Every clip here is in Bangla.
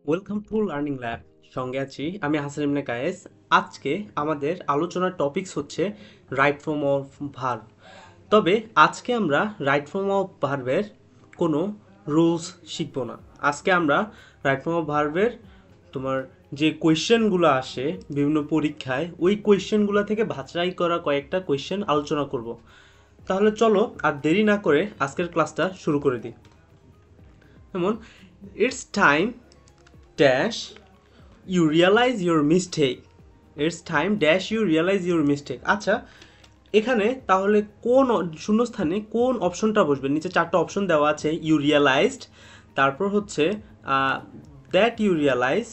Welcome to learning lab. সঙ্গে আছি আমি হাসান ইবনে কায়েস। আজকে আমাদের আলোচনার টপিকস হচ্ছে রাইট ফর্ম অফ ভার্ব। তবে আজকে আমরা রাইট ফর্ম অফ ভার্বের কোনো রুলস শিখব না। আজকে আমরা রাইট ফর্ম অফ ভার্বের তোমার যে কোয়েশ্চেনগুলো আসে বিভিন্ন পরীক্ষায়, ওই কোয়েশ্চেনগুলো থেকে বাছাই করা কয়েকটা কোয়েশ্চেন আলোচনা করব। তাহলে চলো আর দেরি না করে আজকের ক্লাসটা শুরু করে দিই। যেমন it's time dash you realize your mistake. It's time dash you realize your mistake. আচ্ছা, এখানে তাহলে কোন শূন্যস্থানে কোন অপশনটা বসবে? নিচে চারটা অপশন দেওয়া আছে, ইউ রিয়ালাইজড, তারপর হচ্ছে দ্যাট ইউ রিয়ালাইজ,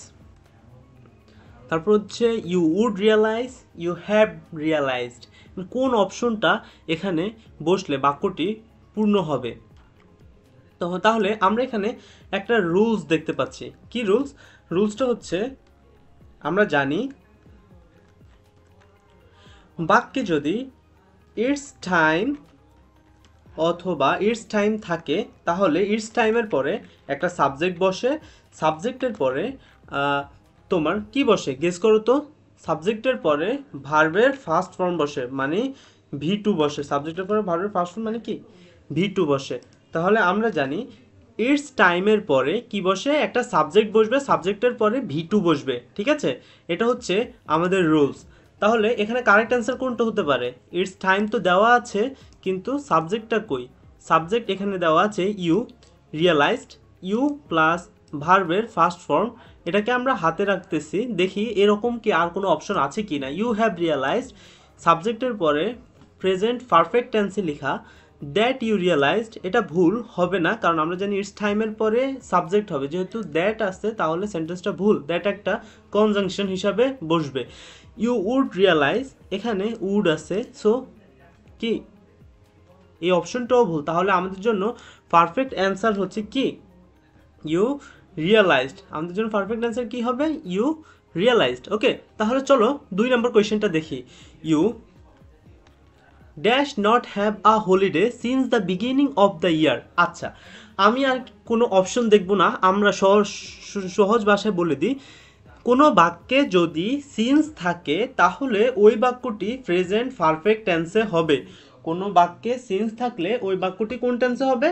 তারপর হচ্ছে you would realise, you have realised. কোন অপশনটা এখানে বসলে বাক্যটি পূর্ণ হবে? তো তাহলে আমরা এখানে একটা রুলস দেখতে পাচ্ছি। কি রুলস? রুলসটা হচ্ছে, আমরা জানি বাক্যে যদি ইটস টাইম অথবা ইটস টাইম থাকে, তাহলে ইটস টাইমের পরে একটা সাবজেক্ট বসে, সাবজেক্টের পরে তোমার কি বসে গেস করো তো? সাবজেক্টের পরে ভার্বের ফার্স্ট ফর্ম বসে, মানে ভি2 বসে। সাবজেক্টের পরে ভার্বের ফার্স্ট ফর্ম মানে কি? ভি2 বসে। তাহলে আমরা জানি ইটস টাইমের পরে কি বসে? একটা সাবজেক্ট বসবে, সাবজেক্টের পরে ভি2 বসবে। ঠিক আছে, এটা হচ্ছে আমাদের রুলস। তাহলে এখানে কারেক্ট অ্যান্সার কোনটা হতে পারে? ইটস টাইম তো দেওয়া আছে, কিন্তু সাবজেক্টটা কই? সাবজেক্ট এখানে দেওয়া আছে ইউ রিয়ালাইজড, ইউ প্লাস ভার্বের ফার্স্ট ফর্ম, এটাকে আমরা হাতে রাখতেছি। দেখি এরকম কি আর কোনো অপশন আছে কি না। ইউ হ্যাভ রিয়ালাইজড, সাবজেক্টের পরে প্রেজেন্ট পারফেক্ট টেন্সে লেখা দ্যাট ইউ রিয়ালাইজড, এটা ভুল হবে না, কারণ আমরা জানি ইটস টাইমের পরে সাবজেক্ট হবে। যেহেতু দ্যাট আসছে তাহলে সেন্টেন্সটা ভুল, দ্যাট একটা কনজাংশন হিসাবে বসবে। ইউ উড রিয়ালাইজ, এখানে উড আছে, সো কি এই অপশনটাও ভুল। তাহলে আমাদের জন্য পারফেক্ট অ্যান্সার হচ্ছে কি? You realised. আমাদের জন্য পারফেক্ট অ্যান্সার কি হবে? You realised. ওকে, তাহলে চলো 2 নম্বর কোয়েশ্চেনটা দেখি। You dash not have a holiday since the beginning of the year. আচ্ছা, আমি আর কোনো অপশন দেখব না, আমরা সহজ ভাষায় বলে দিই। কোনো বাক্যে যদি সিন্স থাকে তাহলে ওই বাক্যটি প্রেজেন্ট পারফেক্ট টেন্সে হবে। কোনো বাক্যে সিন্স থাকলে ওই বাক্যটি কোন টেন্সে হবে?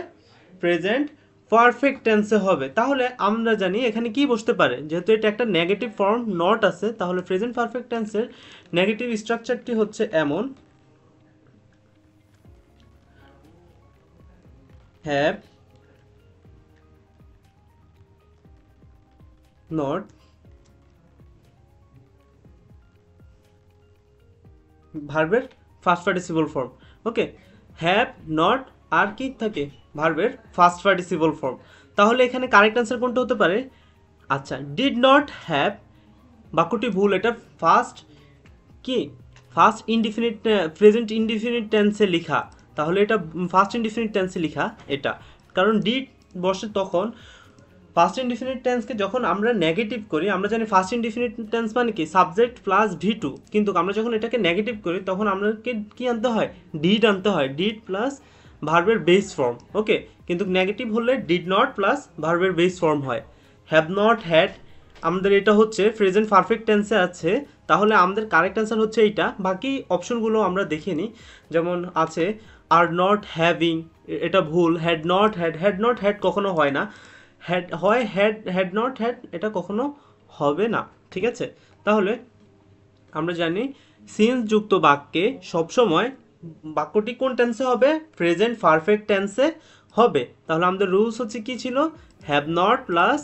প্রেজেন্ট পারফেক্ট টেন্সে হবে। তাহলে আমরা জানি এখানে কি বসতে পারে, যেহেতু এটা একটা নেগেটিভ ফর্ম নট আছে, তাহলে প্রেজেন্ট পারফেক্ট টেন্সের নেগেটিভ স্ট্রাকচারটি হচ্ছে এমন: হ্যাভ নট, ভার্বের first participle form. Okay, have not আর কি থাকে? ভার্বের ফার্স্ট পার্টিসিপল ফর্ম। তাহলে এখানে কারেক্ট অ্যান্সার কোনটা হতে পারে? আচ্ছা, ডিড নট হ্যাভ, বাক্যটি ভুল, এটা ফার্স্ট কি? ফার্স্ট ইনডিফিনিট, প্রেজেন্ট ইনডিফিনিট টেন্সে লেখা। তাহলে এটা ফার্স্ট ইনডিফিনিট টেন্সে লেখা এটা, কারণ ডিড বসে তখন। ফার্স্ট ইনডিফিনিট টেন্সকে যখন আমরা নেগেটিভ করি, আমরা জানি ফার্স্ট ইনডিফিনিট টেন্স মানে কি? সাবজেক্ট প্লাস ভি2, কিন্তু আমরা যখন এটাকে নেগেটিভ করি তখন আমাদেরকে কি আনতে হয়? ডিড আনতে হয়, ডিড প্লাস ভার্বের বেস ফর্ম। ওকে, কিন্তু নেগেটিভ হলে ডিড নট প্লাস ভার্বের বেস ফর্ম হয়। হ্যাভ নট হ্যাড, আমাদের এটা হচ্ছে প্রেজেন্ট পারফেক্ট টেন্সে আছে, তাহলে আমাদের কারেক্ট অ্যান্সার হচ্ছে এইটা। বাকি অপশনগুলো আমরা দেখে নিই। যেমন আছে আর নট হ্যাভিং, এটা ভুল। Had not had, had not had কখনো হয় না, হ্যাড হয়, হ্যাড হ্যাড নট হ্যাড এটা কখনো হবে না। ঠিক আছে, তাহলে আমরা জানি সিন্স যুক্ত বাক্যে সবসময় বাক্যটি কোন টেন্সে হবে? প্রেজেন্ট পারফেক্ট টেন্সে হবে। তাহলে আমাদের রুলস হচ্ছে কি ছিল? হ্যাভ নট প্লাস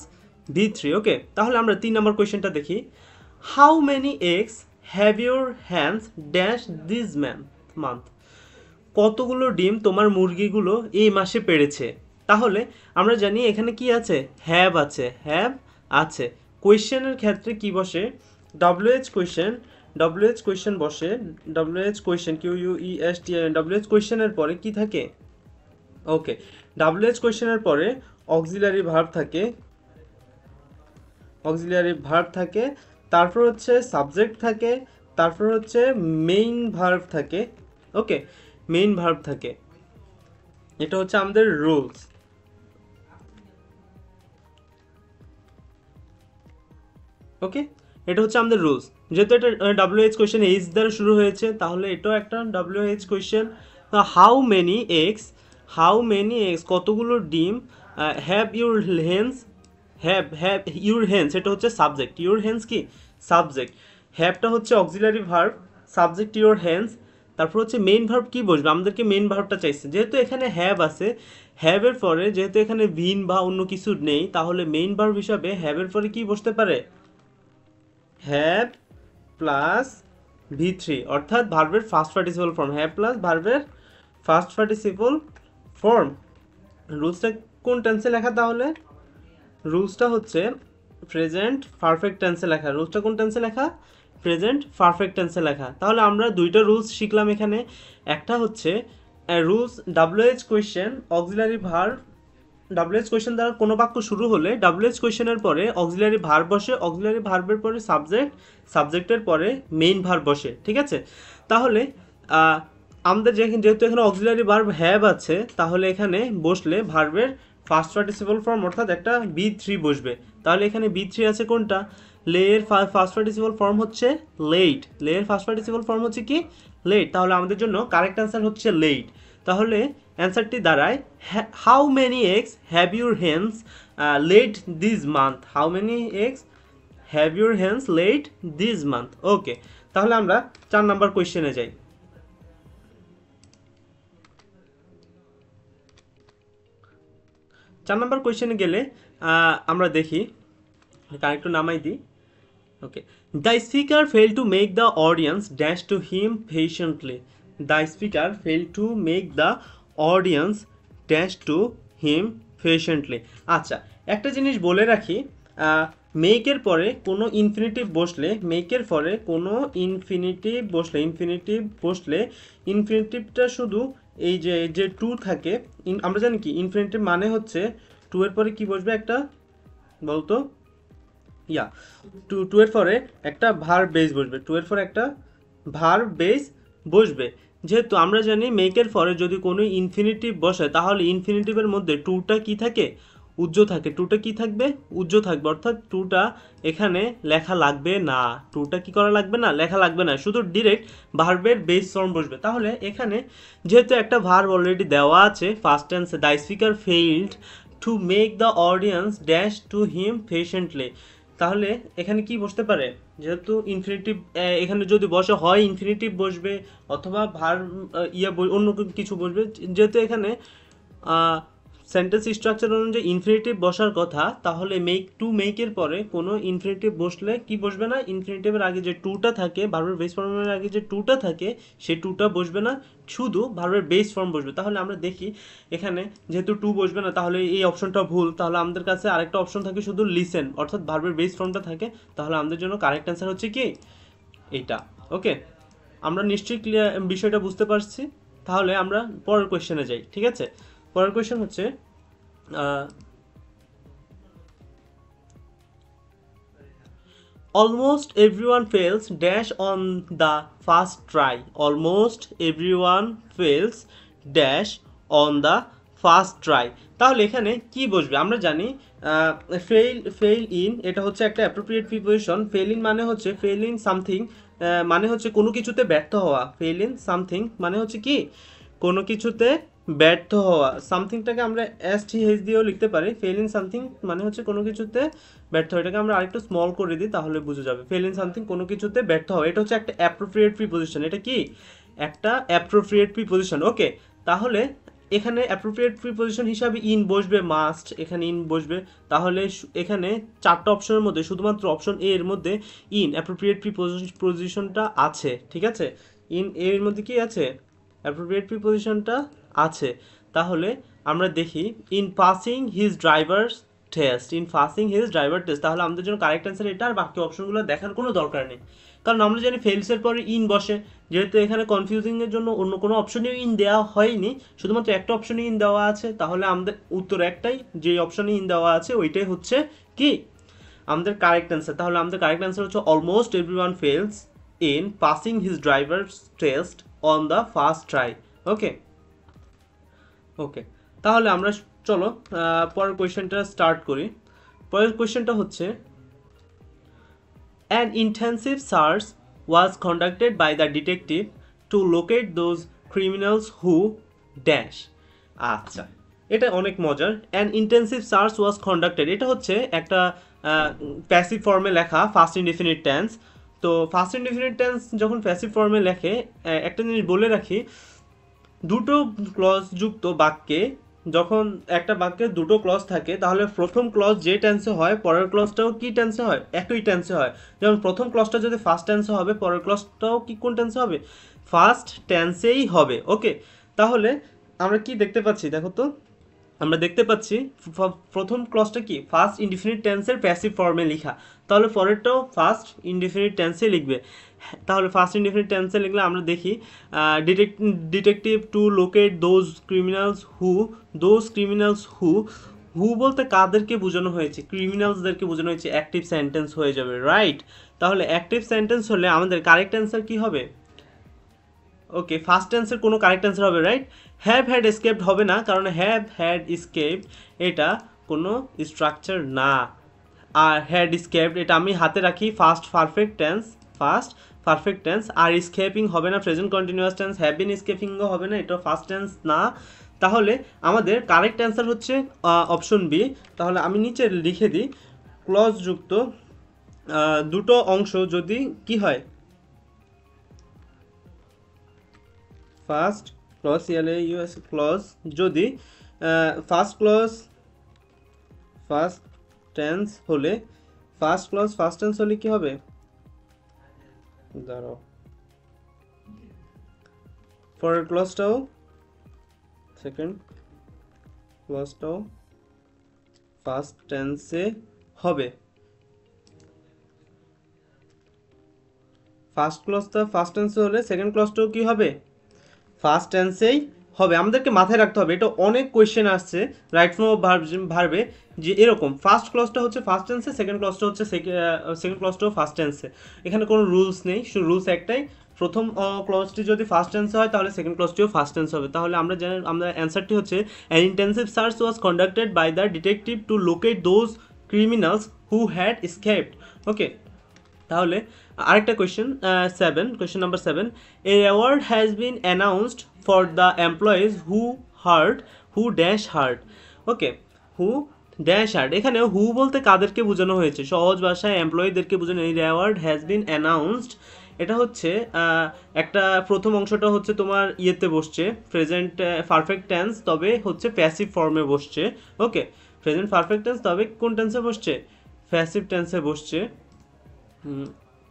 ভি3। ওকে, তাহলে আমরা 3 নম্বর কোয়েশ্চেনটা দেখি। How many eggs have your hands dash this month, কতগুলো ডিম তোমার মুরগিগুলো এই মাসে পেড়েছে? তাহলে আমরা জানি এখানে কি আছে? হ্যাভ আছে, হ্যাভ আছে। কোয়েশ্চেনের ক্ষেত্রে কি বসে? ডব্লিউএইচ কোয়েশ্চেন, ডব্লিউএইচ কোয়েশ্চেন বসে। ডব্লিউএইচ কোয়েশ্চেন, QUESTION, ডব্লিউএইচ কোয়েশ্চেনের পরে কি থাকে? ওকে, ডব্লিউএইচ কোয়েশ্চেনের পরে অক্সিলারি ভার্ব থাকে, অক্সিলারি ভার্ব থাকে, তারপর হচ্ছে সাবজেক্ট থাকে, তারপর হচ্ছে মেইন ভার্ব থাকে। ওকে, মেইন ভার্ব থাকে। এটা হচ্ছে আমাদের রুলস। ওকে, এটা হচ্ছে আমাদের রুলস। যেহেতু এটা WH কোয়েশ্চেন এইচ দ্বারা শুরু হয়েছে, তাহলে এটাও একটা WH question. How many eggs কতগুলো ডিম, have your hens, have your hens এটা হচ্ছে সাবজেক্ট, ইউর হেন্স কি সাবজেক্ট, হ্যাভটা হচ্ছে auxiliary verb, subject your hens. তারপর হচ্ছে মেইন ভার্ব কি বসবে, আমাদেরকে মেইন ভার্বটা চাইছে, যেহেতু এখানে হ্যাভ আছে, হ্যাভের পরে যেহেতু এখানে ভিন বা অন্য কিছু নেই, তাহলে মেইন ভার্ব হিসাবে হ্যাভের পরে কি বসতে পারে, হ্যাভ প্লাস V3, অর্থাৎ ভার্বের first participle form, have plus ভার্বের ফার্স্ট পার্টিসিপল ফর্ম। রুলসটা কোন টেন্সে লেখা, তাহলে রুলসটা হচ্ছে প্রেজেন্ট পারফেক্ট টেন্সে লেখা। রুলসটা কোন টেন্সে লেখা, প্রেজেন্ট পারফেক্ট টেন্সে লেখা। তাহলে আমরা দুইটা রুলস শিখলাম এখানে। একটা হচ্ছে rules WH question auxiliary verb, WH question দ্বারা কোনো বাক্য শুরু হলে WH কোয়েশ্চেনের পরে অক্সিলারি ভার্ব বসে, অক্সিলারি ভার্বের পরে সাবজেক্ট, সাবজেক্টের পরে মেইন ভার্ব বসে, ঠিক আছে। তাহলে আমাদের যেহেতু এখানে অক্সিলারি ভার্ব হ্যাভ আছে, তাহলে এখানে বসলে ভার্বের ফার্স্ট পার্টিসিপল ফর্ম অর্থাৎ একটা B3 বসবে। তাহলে এখানে B3 আছে কোনটা, লে এর ফার্স্ট পার্টিসিপল ফর্ম হচ্ছে লেট, লে এর ফার্স্ট পার্টিসিপল ফর্ম হচ্ছে কি লেট। তাহলে আমাদের জন্য কারেক্ট অ্যান্সার হচ্ছে লেট। তাহলে অ্যান্সারটি দাঁড়ায় how many eggs have your hens laid this month, how many eggs have your hens laid this month. Okay, তাহলে আমরা 4 নাম্বার কোয়েশ্চেনে যাই। 4 নাম্বার কোয়েশ্চেনে গেলে আমরা দেখি, কারেক্ট নামাই দিই। Okay. The speaker failed to make the audience dash to him patiently. The speaker failed to make the audience dash to him patiently. আচ্ছা, একটা জিনিস বলে রাখি, মেকের পরে কোনো ইনফিনিটিভ বসলে, মেকের পরে কোনো ইনফিনিটিভ বসলে ইনফিনিটিভটা শুধু এই যে টু থাকে, আমরা জানি কি ইনফিনিটিভ মানে হচ্ছে টু এর পরে কি বসবে একটা, বলতো ইয়া টু এর পরে একটা ভার্ব বেস বসবে, টু এর পরে একটা ভার্ব বেস বসবে। যেহেতু আমরা জানি মেকের পরে যদি কোনো ইনফিনিটিভ বসে, তাহলে ইনফিনিটিভের মধ্যে টুটা কি থাকে, উজ্জ থাকে, টুটা কি থাকবে, উজ্জ থাকবে, অর্থাৎ টুটা এখানে লেখা লাগবে না, টুটা কি করা লাগবে না, লেখা লাগবে না, শুধু ডিরেক্ট ভার্বের বেস ফর্ম বসবে। তাহলে এখানে যেহেতু একটা ভার্ব অলরেডি দেওয়া আছে ফার্স্ট টেন্সে, the speaker failed to make the audience dash to him patiently, তাহলে এখানে কি বসতে পারে, যেহেতু ইনফিনিটিভ এখানে যদি বসে হয় ইনফিনিটিভ বসবে, অথবা ভার্ব অন্য কিছু বসবে। যেহেতু এখানে সেন্টেন্স স্ট্রাকচার অনুযায়ী ইনফিনিটিভ বসার কথা, তাহলে মেকের পরে কোনো ইনফিনিটিভ বসলে কি বসবে না, ইনফিনিটিভের আগে যে টুটা থাকে, ভার্বের বেস ফর্মের আগে যে টুটা থাকে সেই টুটা বসবে না, শুধু ভার্বের বেস ফর্ম বসবে। তাহলে আমরা দেখি এখানে যেহেতু টু বসবে না, তাহলে এই অপশনটা ভুল। তাহলে আমাদের কাছে আরেকটা অপশন থাকে শুধু লিসেন, অর্থাৎ ভার্বের বেস ফর্মটা থাকে। তাহলে আমাদের জন্য কারেক্ট অ্যান্সার হচ্ছে কি এইটা। ওকে, আমরা নিশ্চয়ই ক্লিয়ার বিষয়টা বুঝতে পারছি। তাহলে আমরা পরের কোয়েশ্চেনে যাই, ঠিক আছে। পরের কোয়েশ্চেন হচ্ছে almost everyone fails dash on the first try, almost everyone fails dash on the first try। তাহলে এখানে কি বসবে, আমরা জানি ফেল ইন এটা হচ্ছে একটা অ্যাপ্রোপ্রিয়েট প্রিপোজিশন। ফেল ইন মানে হচ্ছে ফেল ইন সামথিং, মানে হচ্ছে কোনো কিছুতে ব্যর্থ হওয়া। ফেল ইন সামথিং মানে হচ্ছে কি কোনো কিছুতে ব্যর্থ হওয়া। সামথিংটাকে আমরা STH দিয়েও লিখতে পারি। ফেল ইন সামথিং মানে হচ্ছে কোনো কিছুতে ব্যর্থ হওয়া। এটাকে আমরা আরেকটু স্মল করে দিই, তাহলে বুঝে যাবে। ফেল ইন সামথিং কোনো কিছুতে ব্যর্থ হওয়া, এটা হচ্ছে একটা অ্যাপ্রোপ্রিয়েট প্রিপোজিশন। এটা কি একটা অ্যাপ্রোপ্রিয়েট প্রিপোজিশন। ওকে, তাহলে এখানে অ্যাপ্রোপ্রিয়েট প্রিপোজিশন হিসাবে ইন বসবে, মাস্ট এখানে ইন বসবে। তাহলে এখানে 4টা অপশনের মধ্যে শুধুমাত্র অপশন এ এর মধ্যে ইন অ্যাপ্রোপ্রিয়েট প্রিপোজিশনটা আছে, ঠিক আছে। ইন এর মধ্যে কি আছে, অ্যাপ্রোপ্রিয়েট প্রিপোজিশনটা আছে। তাহলে আমরা দেখি in passing his driver's test, in passing his driver test. তাহলে আমাদের জন্য কারেক্ট অ্যান্সার এটা, আর বাকি অপশনগুলো দেখার কোনো দরকার নেই, কারণ আমরা জানি ফেলসের পরে ইন বসে। যেহেতু এখানে কনফিউজিংয়ের জন্য অন্য কোনো অপশনেও ইন দেওয়া হয়নি, শুধুমাত্র একটা অপশনে ইন দেওয়া আছে। তাহলে আমাদের উত্তর একটাই, যে অপশনে ইন দেওয়া আছে ওইটাই হচ্ছে কি আমাদের কারেক্ট অ্যান্সার। তাহলে আমাদের কারেক্ট অ্যান্সার হচ্ছে almost everyone fails in passing his driver's test on the first try. Okay okay, তাহলে আমরা চলো পরের কোয়েশ্চেনটা স্টার্ট করি। পরের কোয়েশ্চেনটা হচ্ছে An intensive search was conducted by the detective to locate those criminals who dash. আচ্ছা, এটা অনেক মজার। An intensive search was conducted, এটা হচ্ছে একটা প্যাসিভ ফর্মে লেখা ফার্স্ট ইনডিফিনিট টেন্স। তো ফার্স্ট ইনডিফিনিট টেন্স যখন প্যাসিভ ফর্মে লেখে, একটা জিনিস বলে রাখি, দুটো ক্লজ যুক্ত বাক্যে যখন একটা বাক্যে দুটো ক্লজ থাকে, তাহলে প্রথম ক্লজ যে টেন্সে হয় পরের ক্লজটাও কি টেন্সে হয়, একই টেন্সে হয়। যেমন প্রথম ক্লজটা যদি ফার্স্ট টেন্সে হবে, পরের ক্লজটাও কি কোন টেন্সে হবে, ফার্স্ট টেন্সেই হবে। ওকে, তাহলে আমরা কি দেখতে পাচ্ছি, দেখো তো, আমরা দেখতে পাচ্ছি প্রথম ক্লজটা কি ফার্স্ট ইনডিফিনিট টেন্সের প্যাসিভ ফর্মে লেখা, তাহলে পরেরটাও ফার্স্ট ইনডিফিনিট টেন্সে লিখবে। তাহলে ফার্স্ট ইনডিফিনিট টেন্সে লিখলে আমরা দেখি detective to locate those criminals who who বলতে কাদেরকে বোঝানো হয়েছে, ক্রিমিনালসদেরকে বোঝানো হয়েছে, অ্যাক্টিভ সেন্টেন্স হয়ে যাবে, রাইট। তাহলে অ্যাক্টিভ সেন্টেন্স হলে আমাদের কারেক্ট অ্যান্সার কি হবে, ওকে, ফার্স্ট টেন্সের কোনো কারেক্ট অ্যান্সার হবে, রাইট। হ্যাভ হ্যাড এসকেপড হবে না, কারণ হ্যাভ হ্যাড এসকেপড এটা কোনো স্ট্রাকচার না। আর হ্যাড এসকেপড এটা আমি হাতে রাখি ফার্স্ট পারফেক্ট টেন্স। আর এসকেপিং হবে না, present continuous tense. Have been এসকেপিংও হবে না, এটা ফার্স্ট টেন্স না। তাহলে আমাদের কারেক্ট অ্যান্সার হচ্ছে অপশন বি। তাহলে আমি নিচে লিখে দিই, ক্লজ যুক্ত দুটো অংশ যদি কি হয়, ফার্স্ট ক্লজ ক্লজ যদি ফার্স্ট টেন্স হলে ফার্স্ট টেন্স হলে কি হবে, দাঁড়াও, পরের ক্লজটাও সেকেন্ড ক্লজটাও ফার্স্ট টেন্সে হবে। ফার্স্ট ক্লজটা ফার্স্ট টেন্সে হলে সেকেন্ড ক্লজটাও কি হবে, ফার্স্ট টেন্সেই হবে। আমাদেরকে মাথায় রাখতে হবে, এটা অনেক কোয়েশ্চেন আসছে রাইট ফর্ম অফ ভার্বে, যে এরকম ফার্স্ট ক্লজটা হচ্ছে ফার্স্ট টেন্সে, সেকেন্ড ক্লজটা হচ্ছে সেকেন্ড ক্লজটাও ফার্স্ট টেন্সে। এখানে কোনো রুলস নেই, শুধু রুলস একটাই, প্রথম ক্লজটি যদি ফার্স্ট টেন্সে হয় তাহলে সেকেন্ড ক্লজটিও ফার্স্ট টেন্স হবে। তাহলে আমরা জানি, আমরা অ্যান্সারটি হচ্ছে an intensive search was conducted by the detective to locate those criminals who had escaped. Okay, তাহলে আরেকটা question question number 7, a award has been announced for the employees who dash hard. Okay, who dash hard, এখানে হু বলতে কাদেরকে বোঝানো হয়েছে, সহজ ভাষায় এমপ্লয়ীদেরকে বোঝানো। এই অ্যাওয়ার্ড হ্যাজ বিন অ্যানাউন্সড, এটা হচ্ছে একটা প্রথম অংশটা হচ্ছে তোমার ইয়েতে বসছে প্রেজেন্ট পারফেক্ট টেন্স, তবে হচ্ছে প্যাসিভ ফর্মে বসছে। ওকে, প্রেজেন্ট পারফেক্ট টেন্স তবে কোন টেন্সে বসছে, প্যাসিভ টেন্সে বসছে।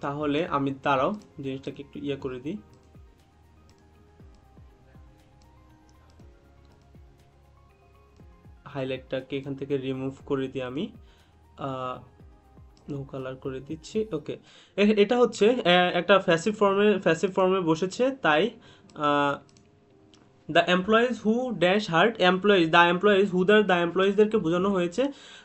তাহলে আমি দাঁড়াও জিনিসটাকে একটু ইয়ে করে দিই, হাইলাইটটাকে এখান থেকে রিমুভ করে দিই, আমি নো কালার করে দিচ্ছি। ওকে, এটা হচ্ছে একটা প্যাসিভ ফর্মে বসেছে, তাই the employees who dash hard, the এমপ্লয়িজদেরকে বোঝানো হয়েছে।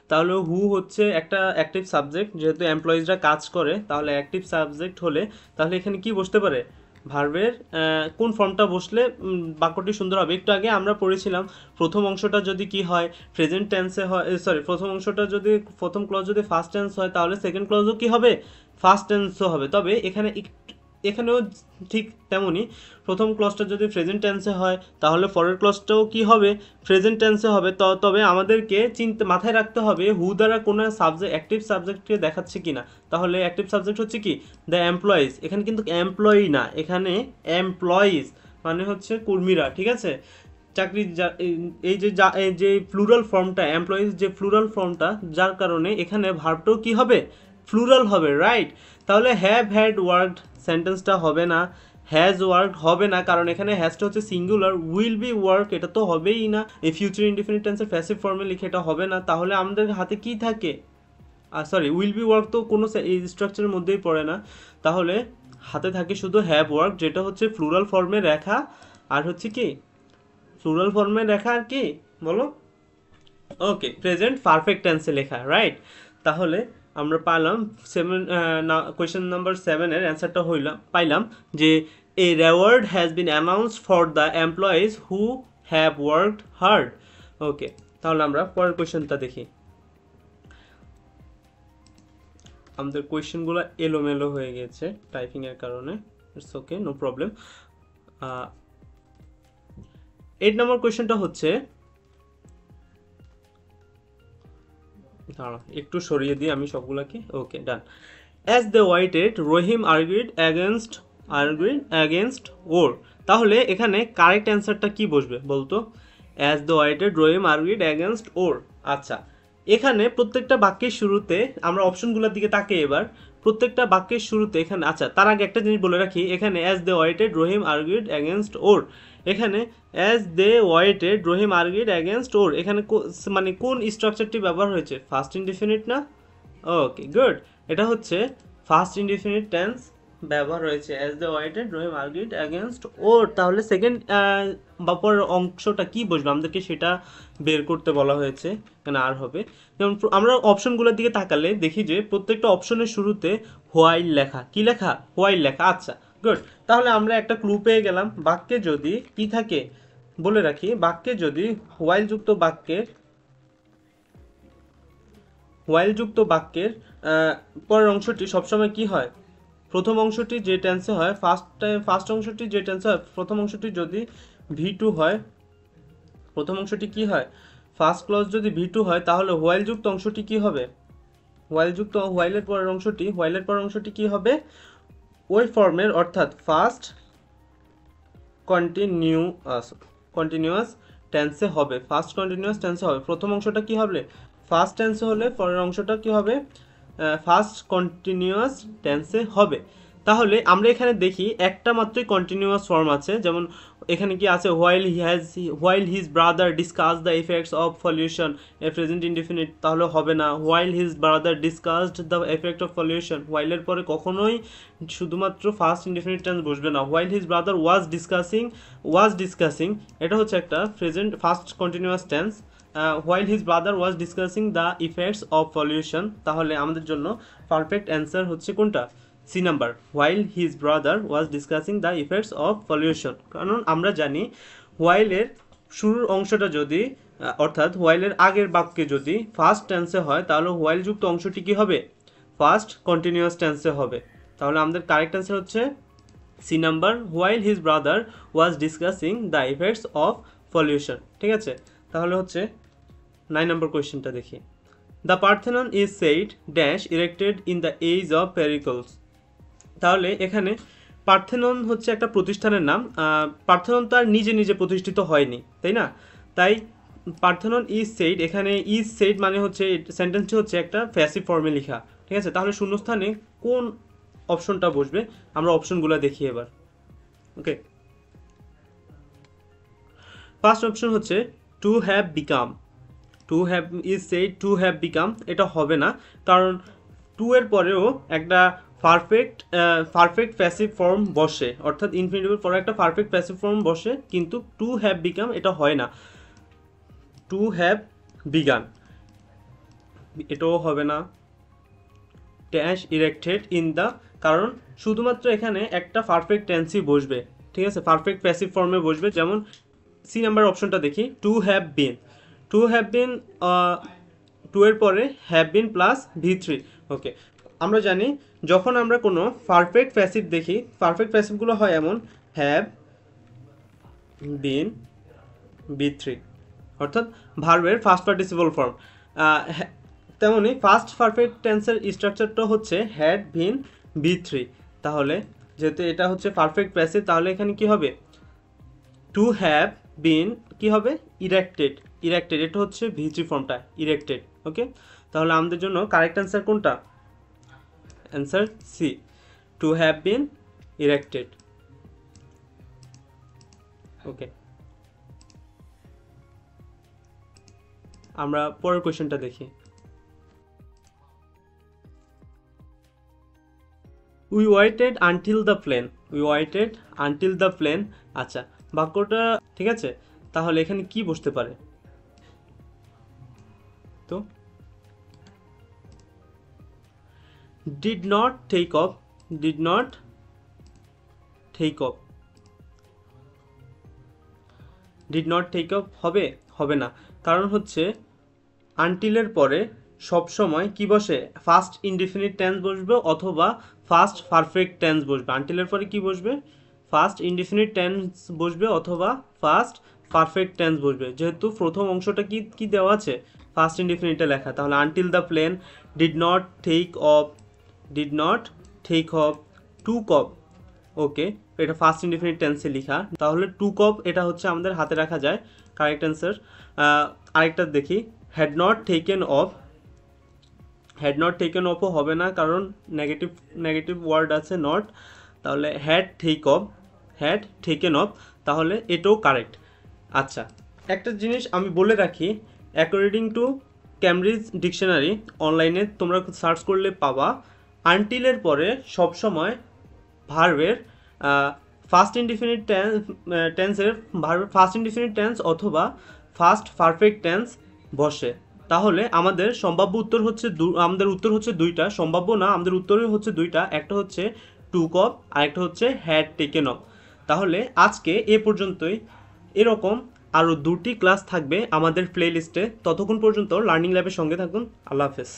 তাহলে হু হচ্ছে একটা অ্যাক্টিভ সাবজেক্ট, যেহেতু এমপ্লয়িজরা কাজ করে, তাহলে অ্যাক্টিভ সাবজেক্ট হলে তাহলে এখানে কি বসতে পারে, ভার্বের কোন ফর্মটা বসলে বাক্যটি সুন্দর হবে। একটু আগে আমরা পড়েছিলাম প্রথম অংশটা যদি কি হয়, প্রেজেন্ট টেন্সে হয়, প্রথম অংশটা যদি প্রথম ক্লজ যদি ফার্স্ট টেন্স হয়, তাহলে সেকেন্ড ক্লজও কি হবে, ফার্স্ট টেন্সও হবে। তবে এখানেও ঠিক তেমনই, প্রথম ক্লজটা যদি প্রেজেন্ট টেন্সে হয় তাহলে পরের ক্লজটাও কি হবে, প্রেজেন্ট টেন্সে হবে। তবে আমাদেরকে মাথায় রাখতে হবে হু দ্বারা কোনো অ্যাক্টিভ সাবজেক্টকে দেখাচ্ছে কিনা। তাহলে অ্যাক্টিভ সাবজেক্ট হচ্ছে কি, দ্য এমপ্লয়িজ, এখানে কিন্তু এমপ্লয়ি না, এখানে এমপ্লয়িজ মানে হচ্ছে কর্মীরা, ঠিক আছে, চাকরি। এই যে প্লুরাল ফর্মটা এমপ্লয়িজ, যে প্লুরাল ফর্মটা, যার কারণে এখানে ভার্বটাও কি হবে, প্লুরাল হবে, রাইট। তাহলে হ্যাভ হ্যাড ওয়ার্কড সেন্টেন্সটা হবে না, হ্যাজ ওয়ার্কড হবে না, কারণ এখানে হ্যাজটা হচ্ছে সিঙ্গুলার। উইল বি ওয়ার্ক এটা তো হবেই না, এই ফিউচার ইনডিফিনিট টেন্সের প্যাসিভ ফর্মে লিখে এটা হবে না। তাহলে আমাদের হাতে কি থাকে, উইল বি ওয়ার্ক তো কোনো এই স্ট্রাকচারের মধ্যেই পড়ে না। তাহলে হাতে থাকে শুধু হ্যাভ ওয়ার্ক, যেটা হচ্ছে প্লুরাল ফর্মে লেখা, আর হচ্ছে কি প্লুরাল ফর্মে লেখা আর কি বলো, ওকে, প্রেজেন্ট পারফেক্ট টেন্সে লেখা, রাইট। তাহলে আমরা পাইলাম কোয়েশ্চেন নাম্বার 7-এর অ্যান্সারটা পাইলাম যে a reward has been announced for the employees who have worked hard. Okay, তাহলে আমরা পরের কোয়েশ্চেনটা দেখি। আমাদের কোয়েশ্চেনগুলো এলোমেলো হয়ে গেছে টাইপিংয়ের কারণে, ইটস ওকে, নো প্রবলেম। 8 নম্বর কোয়েশ্চেনটা হচ্ছে, একটু সরিয়ে দিই আমি সবগুলোকে, okay done. As they waited Rahim argued against or, তাহলে এখানে কারেক্ট অ্যান্সারটা কি বসবে বলতো? As the waited Rahim argued against or. আচ্ছা, এখানে প্রত্যেকটা বাক্যের শুরুতে আমরা অপশনগুলোর দিকে তাকে এবার প্রত্যেকটা বাক্যের শুরুতে এখানে, আচ্ছা তার আগে একটা জিনিস বলে রাখি, এখানে as they waited Rahim argued against or, এখানে as they waited Rahim argued against or, এখানে মানে কোন স্ট্রাকচারটি ব্যবহার হয়েছে? ফার্স্ট ইনডিফিনিট না? ওকে গুড, এটা হচ্ছে ফার্স্ট ইনডিফিনিট টেন্স ব্যবহার হয়েছে, as the waited Rahim argued against or. তাহলে সেকেন্ড বা পরের অংশটা কি বসবে আমাদেরকে সেটা বের করতে বলা হয়েছে, এখানে আর হবে। যেমন আমরা অপশনগুলোর দিকে তাকালে দেখি যে প্রত্যেকটা অপশনের শুরুতে হোয়াইল লেখা, কি লেখা? হোয়াইল লেখা। আচ্ছা গুড, তাহলে আমরা একটা ক্লু পেয়ে গেলাম। বাক্যে যদি কি থাকে বলে রাখি, বাক্যে যদি হোয়াইল যুক্ত বাক্যের পরের অংশটি সবসময় কি হয়? প্রথম অংশটি যে টেন্সে হয়, ফার্স্ট অংশটি যে টেন্সে হয়, প্রথম অংশটি যদি V2 হয়, প্রথম অংশটি কি হয়? ফার্স্ট ক্লজ যদি V2 হয়, তাহলে হোয়াইল যুক্ত অংশটি কি হবে? হোয়াইলের পরের অংশটি কি হবে? ওই ফর্মের, অর্থাৎ ফার্স্ট কন্টিনিউয়াস টেন্সে হবে, প্রথম অংশটা কি হবে? ফার্স্ট টেন্সে হলে পরের অংশটা কি হবে? ফার্স্ট কন্টিনিউয়াস টেন্সে হবে। তাহলে আমরা এখানে দেখি একটা মাত্রই কন্টিনিউয়াস ফর্ম আছে, যেমন এখানে কি আছে? While his brother discuss the effects of pollution, a present indefinite, তাহলে হবে না। While his brother discussed the effect of pollution, হোয়াইলের পরে কখনোই শুধুমাত্র ফার্স্ট ইনডিফিনিট টেন্স বসবে না। While his brother was discussing, এটা হচ্ছে একটা present first continuous tense. While his brother was discussing the effects of pollution, তাহলে আমাদের জন্য পারফেক্ট অ্যান্সার হচ্ছে কোনটা? C number, while his brother was discussing the effects of pollution. কারণ আমরা জানি হোয়াইলের শুরুর অংশটা যদি, অর্থাৎ হোয়াইলের আগের বাক্যে যদি ফার্স্ট টেন্সে হয়, তাহলে হোয়াইল যুক্ত অংশটি কি হবে? ফার্স্ট কন্টিনিউয়াস টেন্সে হবে। তাহলে আমাদের কারেক্ট অ্যান্সার হচ্ছে C number, while his brother was discussing the effects of pollution. ঠিক আছে, তাহলে হচ্ছে 9 নম্বর কোয়েশ্চেনটা দেখি। The Parthenon is said dash erected in the age of Pericles, তাহলে এখানে পার্থেনন হচ্ছে একটা প্রতিষ্ঠানের নাম। পার্থেনন তো আর নিজে নিজে প্রতিষ্ঠিত হয়নি, তাই না? তাই পার্থেনন ইজ সেইড, এখানে ইজ সেইড মানে হচ্ছে সেন্টেন্সটি হচ্ছে একটা প্যাসিভ ফর্মে লেখা। ঠিক আছে, তাহলে শূন্যস্থানে কোন অপশনটা বসবে আমরা অপশনগুলো দেখি এবার। ওকে, ফার্স্ট অপশন হচ্ছে to have become, is said to have become, এটা হবে না, কারণ টু এর পরেও একটা পারফেক্ট প্যাসিভ ফর্ম বসে, অর্থাৎ ইনফিনিটিভের পরে একটা পারফেক্ট প্যাসিভ ফর্ম বসে, কিন্তু টু হ্যাভ বিকাম এটা হয় না। টু হ্যাভ বিগান এটাও হবে না। ড্যাশ ইরেক্টেড ইন দ্য, কারণ শুধুমাত্র এখানে একটা পারফেক্ট টেন্সই বসবে। ঠিক আছে, পারফেক্ট প্যাসিভ ফর্মে বসবে। যেমন সি নাম্বার অপশনটা দেখি, টু হ্যাভ বিন, টু এর পরে হ্যাভ বিন প্লাস V3। ওকে, আমরা জানি যখন আমরা কোনো পারফেক্ট প্যাসিভ দেখি, পারফেক্ট প্যাসিভগুলো হয় এমন, হ্যাভ বিন V3, অর্থাৎ ভার্বের ফার্স্ট পার্টিসিপল ফর্ম। তেমনি ফার্স্ট পারফেক্ট টেন্সের স্ট্রাকচারটা হচ্ছে হ্যাড বিন V3। তাহলে যেহেতু এটা হচ্ছে পারফেক্ট প্যাসিভ, তাহলে এখানে কি হবে? টু হ্যাভ বিন কি হবে? ইরেক্টেড, এটা হচ্ছে V3 ফর্মটা, ইরেক্টেড। ওকে, তাহলে আমাদের জন্য কারেক্ট অ্যান্সার কোনটা? Answer C, to have been erected. Okay, আমরা পরের কোয়েশ্চেনটা দেখি। We waited until the plane, আচ্ছা বাক্যটা ঠিক আছে, তাহলে এখানে কি বসতে পারে? তো ডিড নট টেক অফ হবে না, কারণ হচ্ছে আনটিলের পরে সব সময় কি বসে, ফার্স্ট ইনডিফিনিট টেন্স বসবে অথবা ফার্স্ট পারফেক্ট টেন্স বসবে। আনটিলের পরে কি বসবে, ফার্স্ট ইনডিফিনিট টেন্স বসবে অথবা ফার্স্ট পারফেক্ট টেন্স বসবে। যেহেতু প্রথম অংশটা কি কি দেওয়া আছে, ফার্স্ট ইনডিফিনিটে লেখা, তাহলে until the plane did not take off টু কপ, ওকে, এটা ফার্স্ট ইনডিফিনিট টেন্সে লেখা, তাহলে টু কপ এটা হচ্ছে আমাদের হাতে রাখা যায় কারেক্ট অ্যান্সার। আরেকটা দেখি, হ্যাড নট টেকেন অফও হবে না, কারণ নেগেটিভ ওয়ার্ড আছে নট, তাহলে হ্যাড টেকেন অফ, তাহলে এটাও কারেক্ট। আচ্ছা, একটা জিনিস আমি বলে রাখি, অ্যাকর্ডিং টু ক্যামব্রিজ ডিকশনারি, অনলাইনে তোমরা সার্চ করলে পাবা, আনটিলের পরে সবসময় ভার্বের ফার্স্ট ইনডিফিনিট টেন্সের ফার্স্ট ইনডিফিনিট টেন্স অথবা ফার্স্ট পারফেক্ট টেন্স বসে। তাহলে আমাদের সম্ভাব্য উত্তর হচ্ছে আমাদের উত্তর হচ্ছে দুইটা, সম্ভাব্য না, আমাদের উত্তরই হচ্ছে দুইটা, একটা হচ্ছে টু কপ আর একটা হচ্ছে হ্যাড টেকেন অফ। তাহলে আজকে এ পর্যন্তই। এরকম আরও 2টি ক্লাস থাকবে আমাদের প্লে লিস্টে, ততক্ষণ পর্যন্ত লার্নিং ল্যাবের সঙ্গে থাকুন। আল্লাহ হাফেজ।